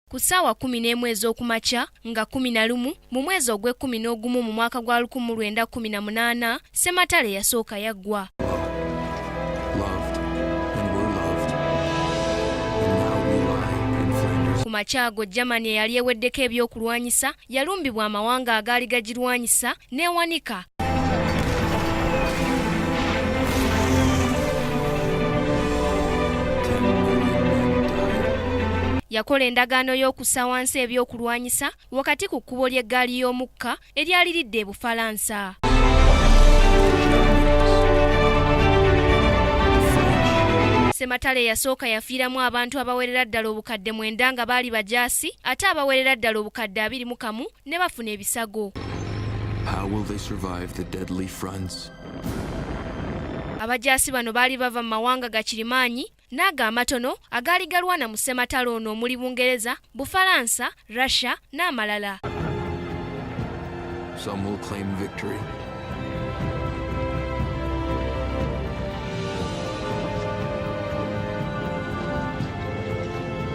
ku ssaawa 11 ez'okumakya nga 11 mu mwezi ogw'e11 mu mwaka gwa 1918 Ssematalo yasooka yaggwa. Ku makya ago Germany eyali eweddeko ebyokulwanyisa yalumbibwa amawanga agaali gagirwanyisa n'ewanika. Yakola endagaano y'okussa wansi ebyokulwanyisa wakati ku kkubo ly'eggaali y'omukka eryali lidda e Bufalansa. Ssematalo yasooka yafiiramu abantu abawerera ddala obukadde 9 nga baali bajaasi ate abawerera ddala obukadde 21 ne bafuna ebisago. Abajaasi bano baali bava mu mawanga gakirimaanyi n'ago amatono agaali galwana mu Ssematalo ono omuli Bungereza, Bufalansa, Russia n'amalala. Some will claim victory.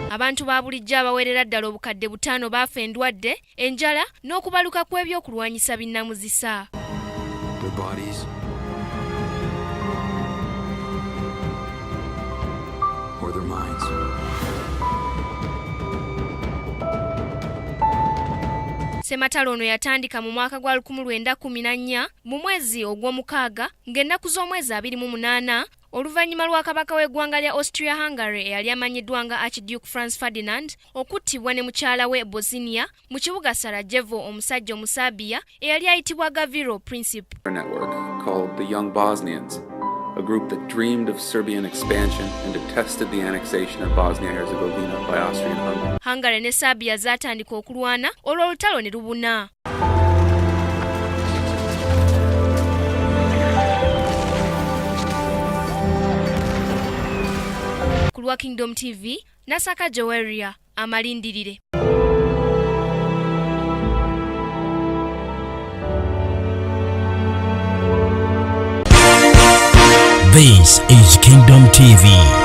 Abantu ba bulijjo abawerera ddala obukadde 5 baafa endwadde, enjala n'okubaluka kw'ebyokulwanyisa binnamuzisa. Their bodies or their minds. Ssematalo ono yatandika mu mwaka gwa 1914 mu mwezi ogw'omukaaga ng'ennaku z'omwezi 28 oluvannyuma lwa kabaka w'eggwanga lya Austria-Hungary eyali amanyiddwa nga Archduke Franz Ferdinand okuttibwa ne mukyala we Bosnia mu kibuga Sarajevo omusajja Omusabiya eyali ayitibwa Gavrilo Princip. Called the Young Bosnians, a group that dreamed of Serbian expansion and detested the annexation of Bosnia-Herzegovina by Austria-Hungary. Hungary ne Serbia zaatandika okulwana olwo olutalo ne lubuna. Ku lwa Kingdom TV, Nasaka Joweria, amalindirire. This is Kingdom TV.